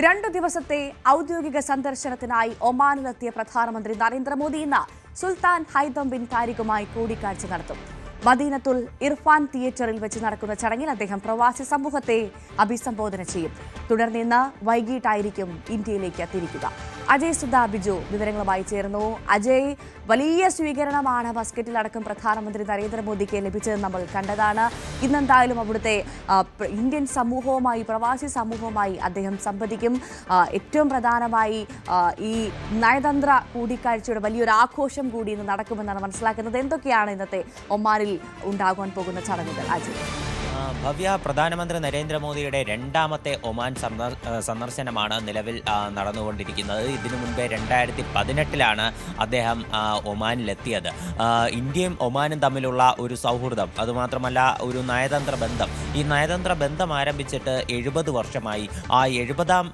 2 ദിവസത്തെ ഔദ്യോഗിക സന്ദർശനത്തിനായി ഒമാനിലെത്തിയ പ്രധാനമന്ത്രി നരേന്ദ്രമോദി ഇന്ന് സുൽത്താൻ ഹൈതം ബിൻ താരിഖുമായി കൂടിക്കാഴ്ച നടത്തും. മദീനത്തുൽ ഇർഫാൻ തിയേറ്ററിൽ വെച്ച് നടക്കുന്ന ചടങ്ങിൽ അദ്ദേഹം പ്രവാസി സമൂഹത്തെ അഭിസംബോധന ചെയ്യും. തുടർന്ന് ഇന്ന് വൈകിട്ടായിരിക്കും ഇന്ത്യയിലേക്ക് തിരിക്കുക. അജയ് സുധാ ബിജു വിവരങ്ങളുമായി ചേർന്നു. അജയ്, വലിയ സ്വീകരണമാണ് മസ്കറ്റിലടക്കം പ്രധാനമന്ത്രി നരേന്ദ്രമോദിക്ക് ലഭിച്ചതെന്ന് നമ്മൾ കണ്ടതാണ്. ഇന്നെന്തായാലും അവിടുത്തെ ഇന്ത്യൻ സമൂഹവുമായി, പ്രവാസി സമൂഹവുമായി അദ്ദേഹം സംവദിക്കും. ഏറ്റവും പ്രധാനമായി ഈ നയതന്ത്ര കൂടിക്കാഴ്ചയുടെ വലിയൊരു ആഘോഷം കൂടി ഇന്ന് നടക്കുമെന്നാണ് മനസ്സിലാക്കുന്നത്. എന്തൊക്കെയാണ് ഇന്നത്തെ ഒമാനിൽ ഉണ്ടാകാൻ പോകുന്ന ചടങ്ങുകൾ? അജയ്. ഭവ്യ, പ്രധാനമന്ത്രി നരേന്ദ്രമോദിയുടെ രണ്ടാമത്തെ ഒമാൻ സന്ദർശനമാണ് നിലവിൽ നടന്നുകൊണ്ടിരിക്കുന്നത്. ഇതിനു മുൻപേ 2018 അദ്ദേഹം ഒമാനിലെത്തിയത്. ഇന്ത്യയും ഒമാനും തമ്മിലുള്ള ഒരു സൗഹൃദം, അതുമാത്രമല്ല ഒരു നയതന്ത്ര ബന്ധം, ഈ നയതന്ത്ര ബന്ധം ആരംഭിച്ചിട്ട് 70 വർഷമായി. ആ 70ാം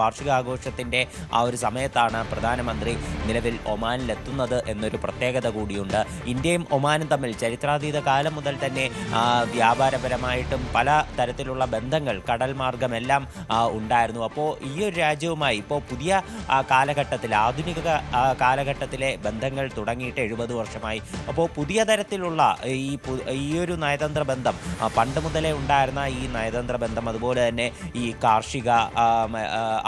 വാർഷികാഘോഷത്തിൻ്റെ ആ ഒരു സമയത്താണ് പ്രധാനമന്ത്രി നിലവിൽ ഒമാനിലെത്തുന്നത് എന്നൊരു പ്രത്യേകത കൂടിയുണ്ട്. ഇന്ത്യയും ഒമാനും തമ്മിൽ ചരിത്രാതീത കാലം മുതൽ തന്നെ വ്യാപാരപരമായിട്ടും പല തരത്തിലുള്ള ബന്ധങ്ങൾ കടൽ മാർഗമെല്ലാം ഉണ്ടായിരുന്നു. അപ്പോൾ ഈ ഒരു രാജ്യവുമായി ഇപ്പോൾ പുതിയ കാലഘട്ടത്തിൽ, ആധുനിക കാലഘട്ടത്തിലെ ബന്ധങ്ങൾ തുടങ്ങിയിട്ട് 70 വർഷമായി. അപ്പോൾ പുതിയ തരത്തിലുള്ള ഈ ഒരു നയതന്ത്ര ബന്ധം, പണ്ട് മുതലേ ഉണ്ടായിരുന്ന ഈ നയതന്ത്ര ബന്ധം, അതുപോലെ തന്നെ ഈ കാർഷിക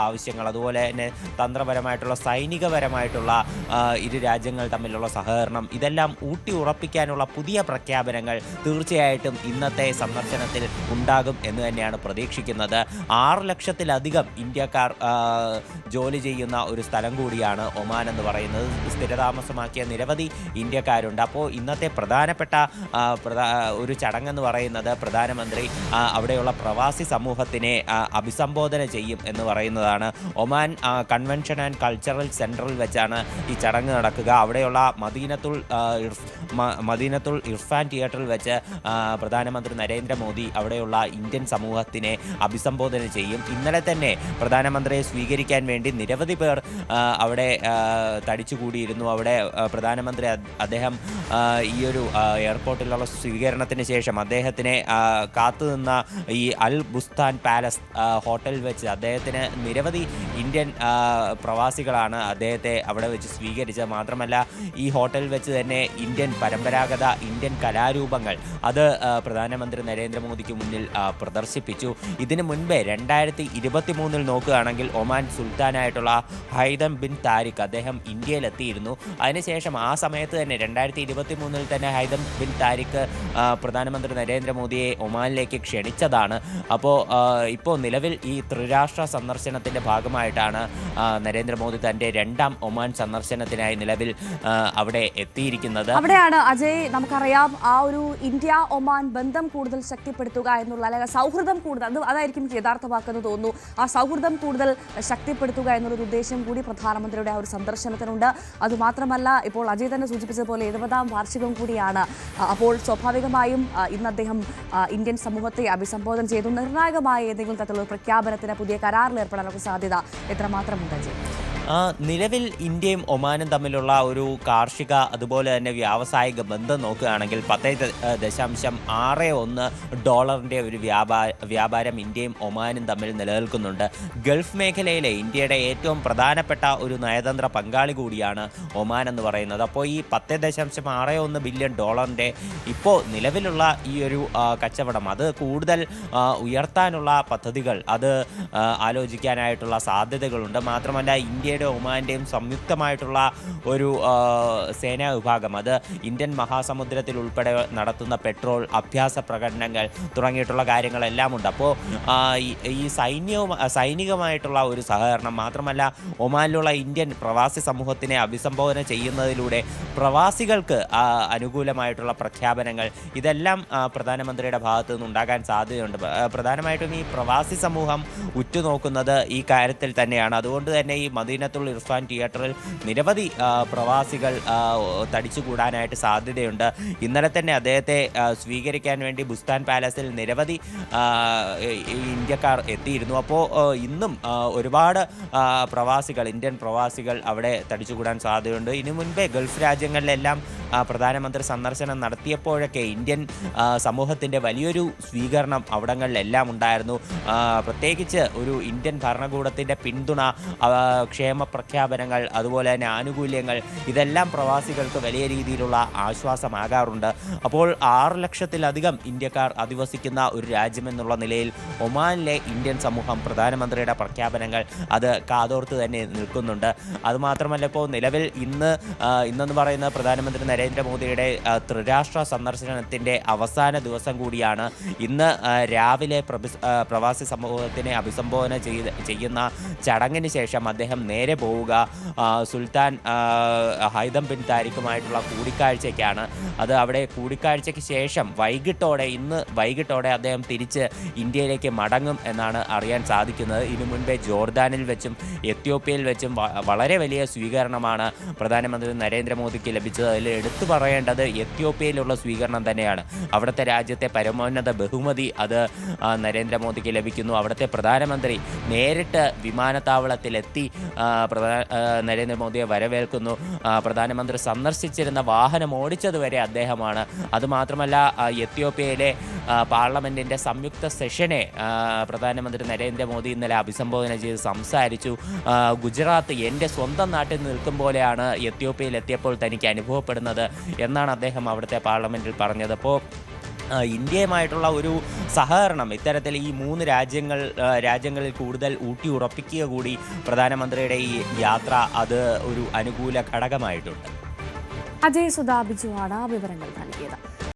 ആവശ്യങ്ങൾ, അതുപോലെ തന്നെ തന്ത്രപരമായിട്ടുള്ള സൈനികപരമായിട്ടുള്ള ഇരു രാജ്യങ്ങൾ തമ്മിലുള്ള സഹകരണം, ഇതെല്ലാം ഊട്ടി ഉറപ്പിക്കാനുള്ള പുതിയ പ്രഖ്യാപനങ്ങൾ തീർച്ചയായിട്ടും ഇന്നത്തെ സന്ദർശനത്തിൽ ഉണ്ടാകും എന്ന് തന്നെയാണ് പ്രതീക്ഷിക്കുന്നത്. 6 ലക്ഷത്തിലധികം ഇന്ത്യക്കാർ ജോലി ചെയ്യുന്ന ഒരു സ്ഥലം കൂടിയാണ് ഒമാൻ എന്ന് പറയുന്നത്. സ്ഥിരതാമസമാക്കിയ നിരവധി ഇന്ത്യക്കാരുണ്ട്. അപ്പോൾ ഇന്നത്തെ പ്രധാനപ്പെട്ട ഒരു ചടങ്ങെന്ന് പറയുന്നത് പ്രധാനമന്ത്രി അവിടെയുള്ള പ്രവാസി സമൂഹത്തിനെ അഭിസംബോധന ചെയ്യും എന്ന് പറയുന്നതാണ്. ഒമാൻ കൺവെൻഷൻ ആൻഡ് കൾച്ചറൽ സെൻറ്ററിൽ വെച്ചാണ് ഈ ചടങ്ങ് നടക്കുക. അവിടെയുള്ള മദീനത്തുൽ ഇർഫാൻ തിയേറ്ററിൽ വെച്ച് പ്രധാനമന്ത്രി നരേന്ദ്രമോദി അവിടെയുള്ള ഇന്ത്യൻ സമൂഹത്തിനെ അഭിസംബോധന ചെയ്യും. ഇന്നലെ തന്നെ പ്രധാനമന്ത്രിയെ സ്വീകരിക്കാൻ വേണ്ടി നിരവധി പേർ അവിടെ തടിച്ചുകൂടിയിരുന്നു. അവിടെ പ്രധാനമന്ത്രി അദ്ദേഹം ഈ ഒരു എയർപോർട്ടിലുള്ള സ്വീകരണത്തിന് ശേഷം അദ്ദേഹത്തിനെ കാത്തുനിന്ന ഈ അൽ ബുസ്താൻ പാലസ് ഹോട്ടലിൽ വെച്ച് അദ്ദേഹത്തിന് നിരവധി ഇന്ത്യൻ പ്രവാസികളാണ് അദ്ദേഹത്തെ അവിടെ വെച്ച് സ്വീകരിച്ചത്. മാത്രമല്ല ഈ ഹോട്ടലിൽ വെച്ച് തന്നെ പരമ്പരാഗത ഇന്ത്യൻ കലാരൂപങ്ങൾ അത് പ്രധാനമന്ത്രി നരേന്ദ്രമോദിക്ക് മുന്നിൽ പ്രദർശിപ്പിച്ചു. ഇതിനു മുൻപേ 2023 നോക്കുകയാണെങ്കിൽ ഒമാൻ സുൽത്താനായിട്ടുള്ള ഹൈതം ബിൻ താരിഖ് അദ്ദേഹം ഇന്ത്യയിലെത്തിയിരുന്നു. അതിനുശേഷം ആ സമയത്ത് തന്നെ 2023 തന്നെ ഹൈതം ബിൻ താരിഖ് പ്രധാനമന്ത്രി നരേന്ദ്രമോദിയെ ഒമാനിലേക്ക് ക്ഷണിച്ചതാണ്. ഇപ്പോൾ നിലവിൽ ഈ ത്രിരാഷ്ട്ര സന്ദർശനത്തിൻ്റെ ഭാഗമായിട്ടാണ് നരേന്ദ്രമോദി തൻ്റെ രണ്ടാം ഒമാൻ സന്ദർശനത്തിനായി നിലവിൽ അവിടെ എത്തിയിരിക്കുന്നത്. അവിടെയാണ് അജയ്, നമുക്കറിയാം ആ ഒരു ഇന്ത്യ ഒമാൻ ബന്ധം കൂടുതൽ ശക്തിപ്പെടുത്തുക എന്നുള്ള, അല്ലെങ്കിൽ സൗഹൃദം കൂടുതൽ, അതായിരിക്കും യഥാർത്ഥ വാക്കെന്ന് തോന്നുന്നു. ആ സൗഹൃദം കൂടുതൽ ശക്തിപ്പെടുത്തുക എന്നുള്ളൊരു ഉദ്ദേശം കൂടി പ്രധാനമന്ത്രിയുടെ ആ ഒരു സന്ദർശനത്തിനുണ്ട്. അതുമാത്രമല്ല, ഇപ്പോൾ അജയ് തന്നെ സൂചിപ്പിച്ചതുപോലെ 70ാം വാർഷികം കൂടിയാണ്. അപ്പോൾ സ്വാഭാവികമായും ഇന്ന് അദ്ദേഹം ഇന്ത്യൻ സമൂഹത്തെ അഭിസംബോധന ചെയ്തു. നിർണായകമായ ഏതെങ്കിലും തരത്തിലുള്ള പ്രഖ്യാപനത്തിന്, പുതിയ കരാറിൽ ഏർപ്പെടാനുള്ള സാധ്യത എത്രമാത്രമുണ്ട് അജയ്? നിലവിൽ ഇന്ത്യയും ഒമാനും തമ്മിലുള്ള ഒരു കാർഷിക അതുപോലെ തന്നെ വ്യാവസായിക ബന്ധം നോക്കുകയാണെങ്കിൽ $10.61 ഒരു വ്യാപാരം ഇന്ത്യയും ഒമാനും തമ്മിൽ നിലനിൽക്കുന്നുണ്ട്. ഗൾഫ് മേഖലയിലെ ഇന്ത്യയുടെ ഏറ്റവും പ്രധാനപ്പെട്ട ഒരു നയതന്ത്ര പങ്കാളി കൂടിയാണ് ഒമാൻ എന്ന് പറയുന്നത്. അപ്പോൾ ഈ $10.61 ബില്യൺ ഇപ്പോൾ നിലവിലുള്ള ഈ ഒരു കച്ചവടം അത് കൂടുതൽ ഉയർത്താനുള്ള പദ്ധതികൾ അത് ആലോചിക്കാനായിട്ടുള്ള സാധ്യതകളുണ്ട്. മാത്രമല്ല ഇന്ത്യയുടെയും ഒമാന്റെയും സംയുക്തമായിട്ടുള്ള ഒരു സേനാ വിഭാഗം അത് ഇന്ത്യൻ മഹാസമുദ്രത്തിൽ ഉൾപ്പെടെ നടത്തുന്ന പെട്രോൾ അഭ്യാസ പ്രകടനങ്ങൾ തുടങ്ങിയിട്ടുള്ള കാര്യങ്ങളെല്ലാം ഉണ്ട്. അപ്പോൾ ഈ സൈനികമായിട്ടുള്ള ഒരു സഹകരണം, മാത്രമല്ല ഒമാനിലുള്ള ഇന്ത്യൻ പ്രവാസി സമൂഹത്തിനെ അഭിസംബോധന ചെയ്യുന്നതിലൂടെ പ്രവാസികൾക്ക് അനുകൂലമായിട്ടുള്ള പ്രഖ്യാപനങ്ങൾ ഇതെല്ലാം പ്രധാനമന്ത്രിയുടെ ഭാഗത്തു നിന്നുണ്ടാകാൻ സാധ്യതയുണ്ട്. പ്രധാനമായിട്ടും ഈ പ്രവാസി സമൂഹം ഉറ്റുനോക്കുന്നത് ഈ കാര്യത്തിൽ തന്നെയാണ്. അതുകൊണ്ട് തന്നെ ഈ മദീന മദീനത്തുൽ ഇർഫാൻ തിയേറ്ററിൽ നിരവധി പ്രവാസികൾ തടിച്ചുകൂടാനായിട്ട് സാധ്യതയുണ്ട്. ഇന്നലെ തന്നെ അദ്ദേഹത്തെ സ്വീകരിക്കാൻ വേണ്ടി ബുസ്താൻ പാലസിൽ നിരവധി ഇന്ത്യക്കാർ എത്തിയിരുന്നു. അപ്പോൾ ഇന്നും ഒരുപാട് ഇന്ത്യൻ പ്രവാസികൾ അവിടെ തടിച്ചുകൂടാൻ സാധ്യതയുണ്ട്. ഇതിനു മുൻപേ ഗൾഫ് രാജ്യങ്ങളിലെല്ലാം പ്രധാനമന്ത്രി സന്ദർശനം നടത്തിയപ്പോഴൊക്കെ ഇന്ത്യൻ സമൂഹത്തിൻ്റെ വലിയൊരു സ്വീകരണം അവിടങ്ങളിലെല്ലാം ഉണ്ടായിരുന്നു. പ്രത്യേകിച്ച് ഒരു ഇന്ത്യൻ ഭരണകൂടത്തിൻ്റെ പിന്തുണ, ക്ഷേമ പ്രഖ്യാപനങ്ങൾ, അതുപോലെ തന്നെ ആനുകൂല്യങ്ങൾ, ഇതെല്ലാം പ്രവാസികൾക്ക് വലിയ രീതിയിലുള്ള ആശ്വാസമാകാറുണ്ട്. അപ്പോൾ 6 ലക്ഷത്തിലധികം ഇന്ത്യക്കാർ അധിവസിക്കുന്ന ഒരു രാജ്യമെന്നുള്ള നിലയിൽ ഒമാനിലെ ഇന്ത്യൻ സമൂഹം പ്രധാനമന്ത്രിയുടെ പ്രഖ്യാപനങ്ങൾ അത് കാതോർത്ത് തന്നെ നിൽക്കുന്നുണ്ട്. അതുമാത്രമല്ല, ഇപ്പോൾ നിലവിൽ ഇന്നെന്ന് പറയുന്ന പ്രധാനമന്ത്രി നരേന്ദ്രമോദിയുടെ ത്രിരാഷ്ട്ര സന്ദർശനത്തിൻ്റെ അവസാന ദിവസം കൂടിയാണ്. ഇന്ന് രാവിലെ പ്രവാസി സമൂഹത്തിനെ അഭിസംബോധന ചെയ്യുന്ന ചടങ്ങിന് ശേഷം അദ്ദേഹം നേരെ പോവുക സുൽത്താൻ ഹൈതം ബിൻ താരിഖുമായിട്ടുള്ള കൂടിക്കാഴ്ചയ്ക്കാണ്. അത് അവിടെ കൂടിക്കാഴ്ചയ്ക്ക് ശേഷം ഇന്ന് വൈകിട്ടോടെ അദ്ദേഹം തിരിച്ച് ഇന്ത്യയിലേക്ക് മടങ്ങും എന്നാണ് അറിയാൻ സാധിക്കുന്നത്. ഇതിനു മുൻപേ ജോർദാനിൽ വെച്ചും എത്യോപ്യയിൽ വെച്ചും വളരെ വലിയ സ്വീകരണമാണ് പ്രധാനമന്ത്രി നരേന്ദ്രമോദിക്ക് ലഭിച്ചത്. അതിൽ എടുത്തു പറയേണ്ടത് എത്യോപ്യയിലുള്ള സ്വീകരണം തന്നെയാണ്. അവിടുത്തെ രാജ്യത്തെ പരമോന്നത ബഹുമതി അത് നരേന്ദ്രമോദിക്ക് ലഭിക്കുന്നു. അവിടുത്തെ പ്രധാനമന്ത്രി നേരിട്ട് വിമാനത്താവളത്തിലെത്തി നരേന്ദ്രമോദിയെ വരവേൽക്കുന്നു. പ്രധാനമന്ത്രി സന്ദർശിച്ചിരുന്ന വാഹനം ഓടിച്ചതുവരെ അദ്ദേഹമാണ്. അതുമാത്രമല്ല, എത്യോപ്യയിലെ പാർലമെൻറ്റിൻ്റെ സംയുക്ത സെഷനെ പ്രധാനമന്ത്രി നരേന്ദ്രമോദി ഇന്നലെ അഭിസംബോധന ചെയ്ത് സംസാരിച്ചു. ഗുജറാത്ത് എൻ്റെ സ്വന്തം നാട്ടിൽ നിൽക്കും പോലെയാണ് എത്യോപ്യയിൽ എത്തിയപ്പോൾ തനിക്ക് അനുഭവപ്പെടുന്നത് എന്നാണ് അദ്ദേഹം അവിടുത്തെ പാർലമെൻറ്റിൽ പറഞ്ഞത്. അപ്പോൾ ഇന്ത്യയുമായിട്ടുള്ള ഒരു സഹകരണം ഇത്തരത്തിൽ ഈ 3 രാജ്യങ്ങളിൽ കൂടുതൽ ഊട്ടി ഉറപ്പിക്കുക കൂടി പ്രധാനമന്ത്രിയുടെ ഈ യാത്ര അത് ഒരു അനുകൂല ഘടകമായിട്ടുണ്ട്. അജയ് സുധാ ബിജുവാണ് വിവരങ്ങൾ നൽകിയത്.